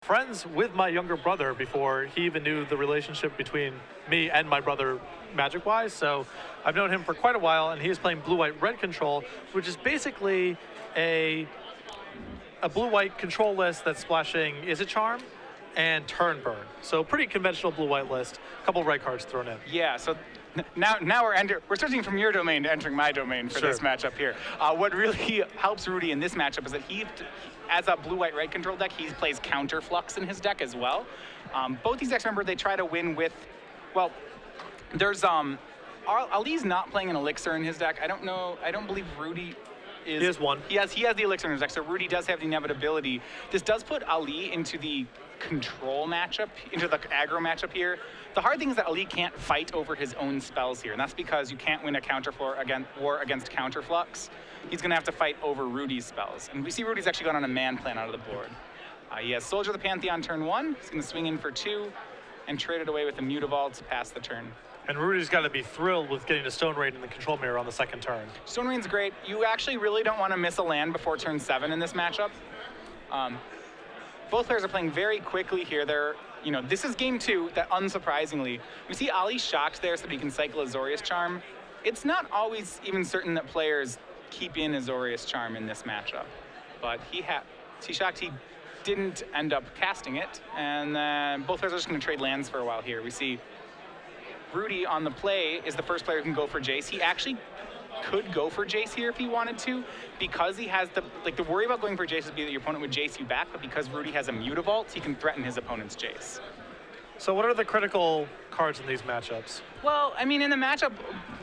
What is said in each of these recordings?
friends with my younger brother before he even knew the relationship between me and my brother Magic-wise. So I've known him for quite a while, and he is playing blue-white-red control, which is basically a blue-white control list that's splashing Is It Charm and Turn Burn. So pretty conventional blue-white list. A couple red cards thrown in. Yeah, so now we're switching from your domain to entering my domain for this matchup here. What really helps Rudy in this matchup is that he, as a blue-white-red control deck, he plays counter flux in his deck as well. Both these decks, remember, they try to win with, well, there's Ali's not playing an elixir in his deck. I don't believe Rudy is. He has one. He has the elixir in his deck, so Rudy does have the inevitability. This does put Ali into the control matchup, into the aggro matchup here. The hard thing is that Ali can't fight over his own spells here, and that's because you can't win a war against counterflux. He's going to have to fight over Rudy's spells. And we see Rudy's actually gone on a man plan out of the board. He has Soldier of the Pantheon turn 1. He's going to swing in for 2 and trade it away with the Mutavault to pass the turn. And Rudy's got to be thrilled with getting to Stone Rain in the control mirror on the second turn. Stone Rain's great. You actually really don't want to miss a land before turn 7 in this matchup. Both players are playing very quickly here. This is game 2, that unsurprisingly. We see Ali shocked there so that he can cycle Azorius Charm. It's not always even certain that players keep in Azorius Charm in this matchup. But he shocked he didn't end up casting it. And then both players are just going to trade lands for a while here. We see Rudy on the play is the first player who can go for Jace. He actually could go for Jace here if he wanted to, because he has the worry about going for Jace would be that your opponent would Jace you back, but because Rudy has a Mutavault, he can threaten his opponent's Jace. So what are the critical cards in these matchups? Well, I mean, in the matchup,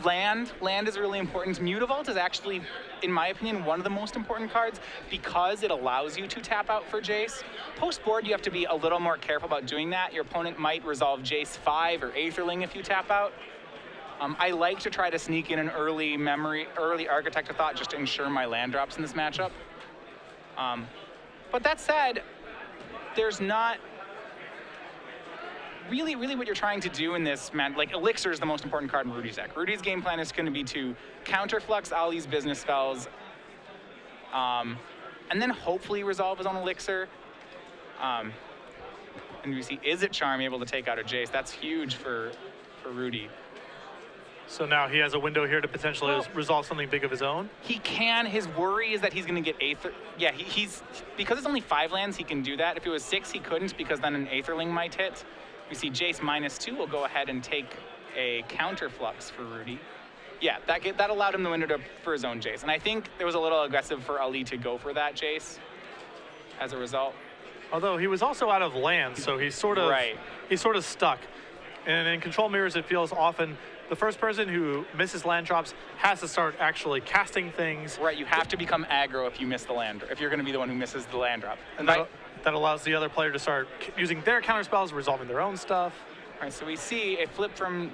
land is really important. Mutavault is actually, in my opinion, one of the most important cards because it allows you to tap out for Jace. Post-board, you have to be a little more careful about doing that. Your opponent might resolve Jace 5 or Aetherling if you tap out. I like to try to sneak in an early Architect of Thought just to ensure my land drops in this matchup. But that said, there's not really what you're trying to do in this, like Elixir is the most important card in Rudy's deck. Rudy's game plan is going to be to counterflux Ali's business spells, and then hopefully resolve his own Elixir. And we see Is It Charm able to take out a Jace. That's huge for Rudy. So now he has a window here to potentially resolve something big of his own? He can. His worry is that he's going to get Aether. Yeah, because it's only 5 lands, he can do that. If it was 6, he couldn't, because then an Aetherling might hit. We see Jace -2 will go ahead and take a counterflux for Rudy. Yeah, that allowed him the window for his own Jace. And I think it was a little aggressive for Ali to go for that Jace as a result. Although he was also out of land, so he's sort of stuck. And in control mirrors, it feels often the first person who misses land drops has to start actually casting things. Right, you have to become aggro if you miss the land, if you're going to be the one who misses the land drop. And that allows the other player to start using their counter spells, resolving their own stuff. All right, so we see a flip from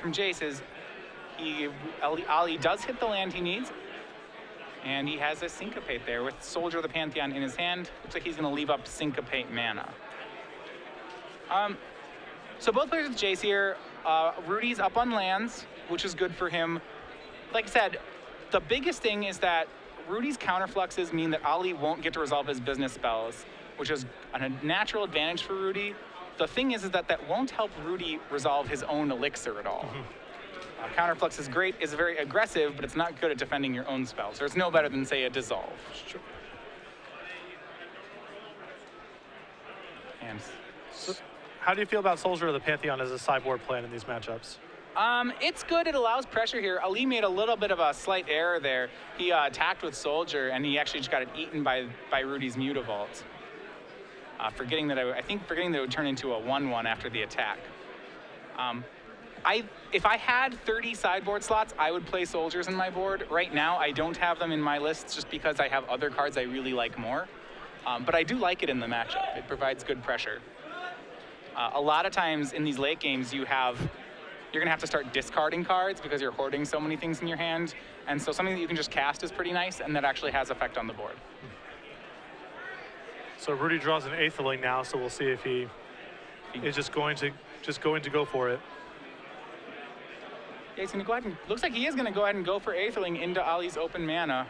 Jace's. Ali does hit the land he needs, and he has a Syncopate there with Soldier of the Pantheon in his hand. Looks like he's going to leave up Syncopate mana. So both players with Jace here. Rudy's up on lands, which is good for him. Like I said, the biggest thing is that Rudy's counterfluxes mean that Ali won't get to resolve his business spells, which is a natural advantage for Rudy. The thing is that won't help Rudy resolve his own elixir at all. Counterflux is great, is very aggressive, but it's not good at defending your own spells. Or it's no better than, say, a dissolve. Sure. And how do you feel about Soldier of the Pantheon as a sideboard plan in these matchups? It's good. It allows pressure here. Ali made a little bit of a slight error there. He attacked with Soldier, and he actually just got it eaten by Rudy's Mutavault. Forgetting that it would turn into a 1/1 after the attack. If I had 30 sideboard slots, I would play Soldiers in my board. Right now, I don't have them in my lists just because I have other cards I really like more. But I do like it in the matchup. It provides good pressure. A lot of times in these late games, you're going to have to start discarding cards because you're hoarding so many things in your hand. And so something that you can just cast is pretty nice, and that actually has effect on the board. So Rudy draws an Aetherling now, so we'll see if he is just going to go for it. Yeah, he's going to go ahead and, looks like he is going to go ahead and go for Aetherling into Ali's open mana.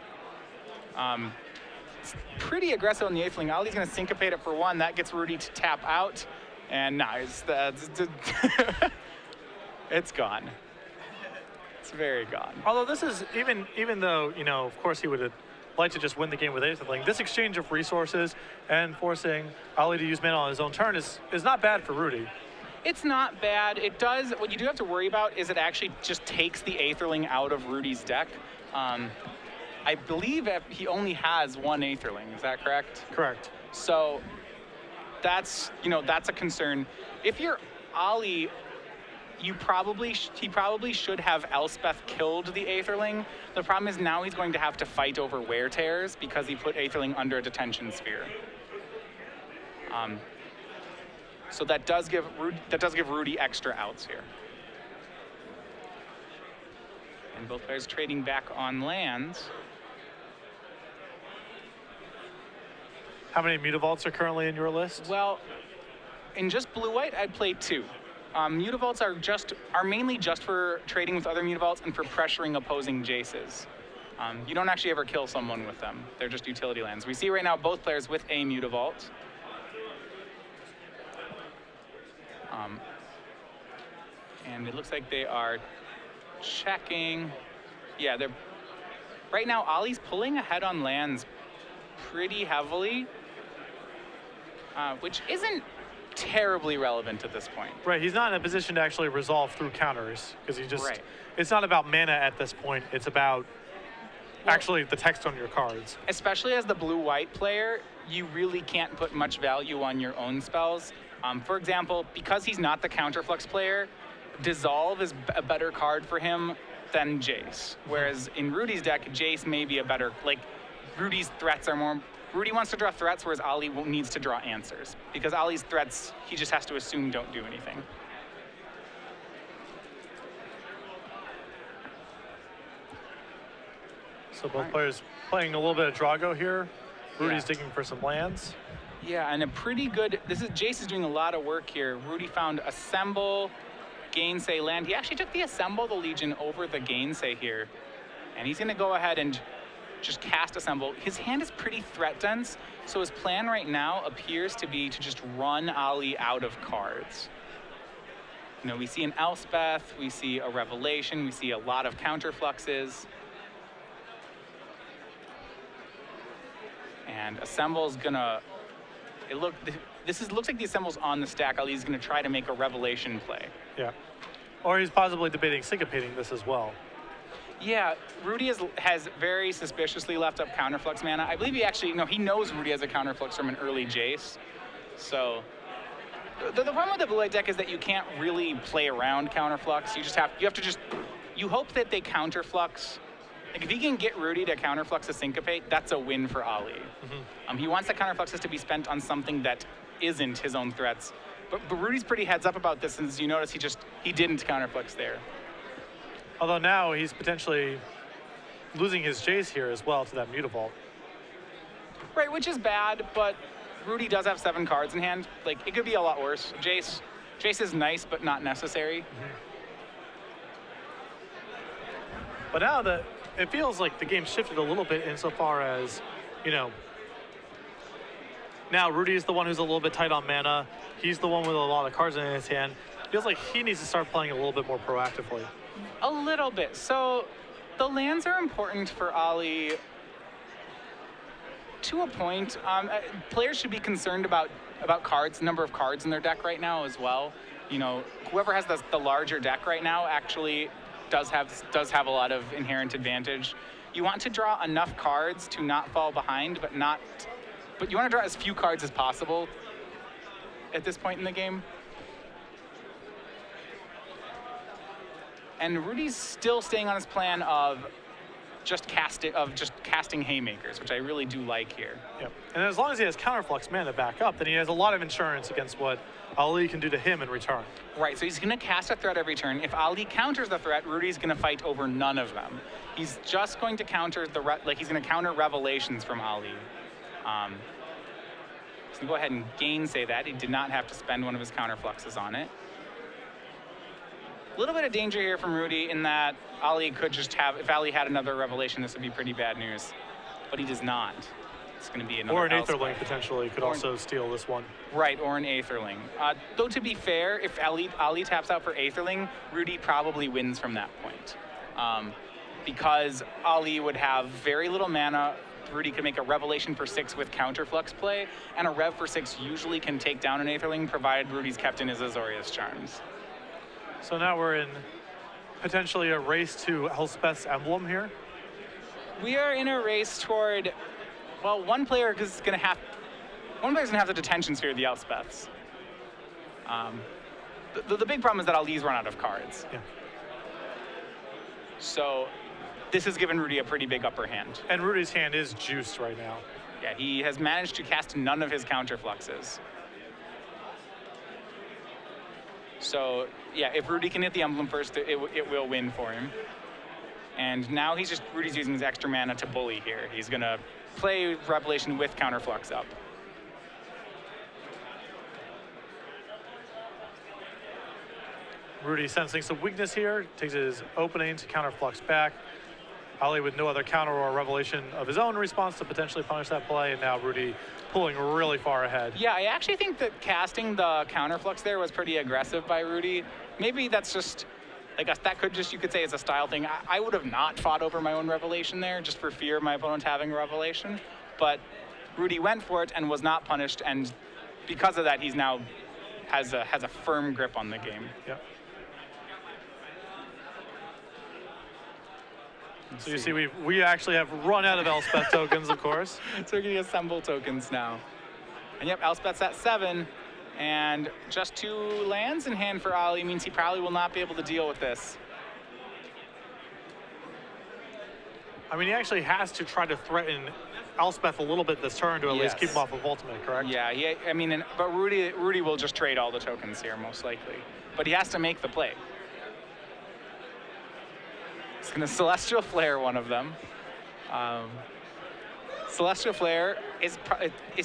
pretty aggressive on the Aethling. Ali's going to syncopate it for 1. That gets Rudy to tap out. And now it's gone. It's very gone. Although this is, even though, you know, of course he would have liked to just win the game with Aethling, this exchange of resources and forcing Ali to use mana on his own turn is not bad for Rudy. It's not bad. It does. What you do have to worry about is it actually just takes the Aetherling out of Rudy's deck. I believe he only has 1 Aetherling. Is that correct? Correct. So that's a concern. If you're Ali, he probably should have Elspeth killed the Aetherling. The problem is now he's going to have to fight over wear tears because he put Aetherling under a detention sphere. So that does give Rudy extra outs here. And both players trading back on lands. How many Mutavaults are currently in your list? Well, in just blue-white, I'd play 2. Mutavaults are mainly just for trading with other Mutavaults and for pressuring opposing Jaces. You don't actually ever kill someone with them. They're just utility lands. We see right now both players with a Mutavault. And it looks like they are checking. Yeah, right now Ali's pulling ahead on lands pretty heavily, which isn't terribly relevant at this point. Right, he's not in a position to actually resolve through counters because it's not about mana at this point. It's about actually the text on your cards. Especially as the blue-white player, you really can't put much value on your own spells. For example, because he's not the counterflux player, Dissolve is a better card for him than Jace. Whereas in Rudy's deck, Jace may be a better, Rudy's threats are more, Rudy wants to draw threats, whereas Ali needs to draw answers. Because Ali's threats, he just has to assume don't do anything. So both players playing a little bit of Drago here. Rudy's digging for some lands. Yeah, and a pretty good, Jace is doing a lot of work here. Rudy found Assemble, Gainsay land. He actually took the Assemble the Legion over the Gainsay here. And he's gonna go ahead and just cast Assemble. His hand is pretty threat dense, so his plan right now appears to be to just run Ali out of cards. You know, we see an Elspeth, we see a Revelation, we see a lot of counterfluxes. And Assemble's gonna, looks like the Assemble's on the stack. Ali's gonna try to make a Revelation play. Yeah. Or he's possibly debating syncopating this as well. Yeah, Rudy has very suspiciously left up counterflux mana. I believe he knows Rudy has a counterflux from an early Jace. So the problem with the blue-white deck is that you can't really play around counterflux. You hope that they counterflux. Like if he can get Rudy to counterflux a syncopate, that's a win for Ali. Mm-hmm. He wants the counterfluxes to be spent on something that isn't his own threats. But Rudy's pretty heads up about this, and as you notice, he didn't counterflux there. Although now he's potentially losing his Jace here as well to that Mutavault. Right, which is bad, but Rudy does have 7 cards in hand. Like, it could be a lot worse. Jace is nice, but not necessary. Mm-hmm. But now it feels like the game shifted a little bit insofar as, now Rudy is the one who's a little bit tight on mana. He's the one with a lot of cards in his hand. Feels like he needs to start playing a little bit more proactively. A little bit. So the lands are important for Ali to a point. Players should be concerned about number of cards in their deck right now as well. Whoever has the larger deck right now actually does have a lot of inherent advantage. You want to draw enough cards to not fall behind, but you want to draw as few cards as possible at this point in the game. And Rudy's still staying on his plan of just casting haymakers, which I really do like here. Yep. And as long as he has counterflux mana back up, then he has a lot of insurance against what Ali can do to him in return. Right, so he's going to cast a threat every turn. If Ali counters the threat, Rudy's going to fight over none of them. He's just going to counter he's going to counter Revelations from Ali. So go ahead and gainsay that. He did not have to spend one of his counterfluxes on it. A little bit of danger here from Rudy in that Ali could just if Ali had another Revelation, this would be pretty bad news. But he does not. It's going to be another Or an Elspeth. Aetherling potentially could also steal this one. Right, or an Aetherling. Though to be fair, if Ali taps out for Aetherling, Rudy probably wins from that point. Because Ali would have very little mana. Rudy could make a Revelation for 6 with Counterflux play, and a Rev for 6 usually can take down an Aetherling, provided Rudy's kept in his Azorius Charms. So now we're in potentially a race to Elspeth's Emblem here. We are in a race toward, well, one player's gonna have the Detention Sphere of the Elspeths. The big problem is that Ali's run out of cards. Yeah. So this has given Rudy a pretty big upper hand. And Rudy's hand is juiced right now. Yeah, he has managed to cast none of his Counterfluxes. So yeah, if Rudy can hit the Emblem first, it will win for him. And now Rudy's using his extra mana to bully here. He's gonna play Revelation with Counterflux up. Rudy sensing some weakness here, takes his opening to Counterflux back. Ali with no other counter or Revelation of his own response to potentially punish that play, and now Rudy pulling really far ahead. Yeah, I actually think that casting the Counterflux there was pretty aggressive by Rudy. Maybe that's just, that could just, you could say, is a style thing. I would have not fought over my own Revelation there, just for fear of my opponent having a Revelation. But Rudy went for it and was not punished, and because of that, he's now has a firm grip on the game. Yep. So you see, we actually have run out of Elspeth tokens, of course. So we're gonna assemble tokens now. And yep, Elspeth's at 7, and just 2 lands in hand for Ali means he probably will not be able to deal with this. I mean, he actually has to try to threaten Elspeth a little bit this turn to at least keep him off of ultimate, correct? Yeah, but Rudy will just trade all the tokens here, most likely. But he has to make the play. He's going to Celestial Flare one of them. Celestial Flare is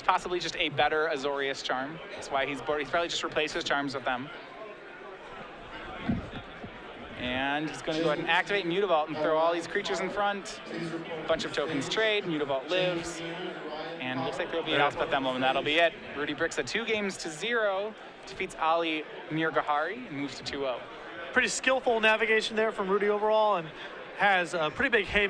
possibly just a better Azorius Charm. That's why he's probably just replaced his charms with them. And he's going to go ahead and activate Mutavault and throw all these creatures in front. A bunch of tokens trade, Mutavault lives. And looks like there'll be an Elspeth Emblem, and that'll be it. Rudy Briksza 2 games to 0, defeats Ali Mirghahari, and moves to 2-0. Pretty skillful navigation there from Rudy overall, and has a pretty big haymaker.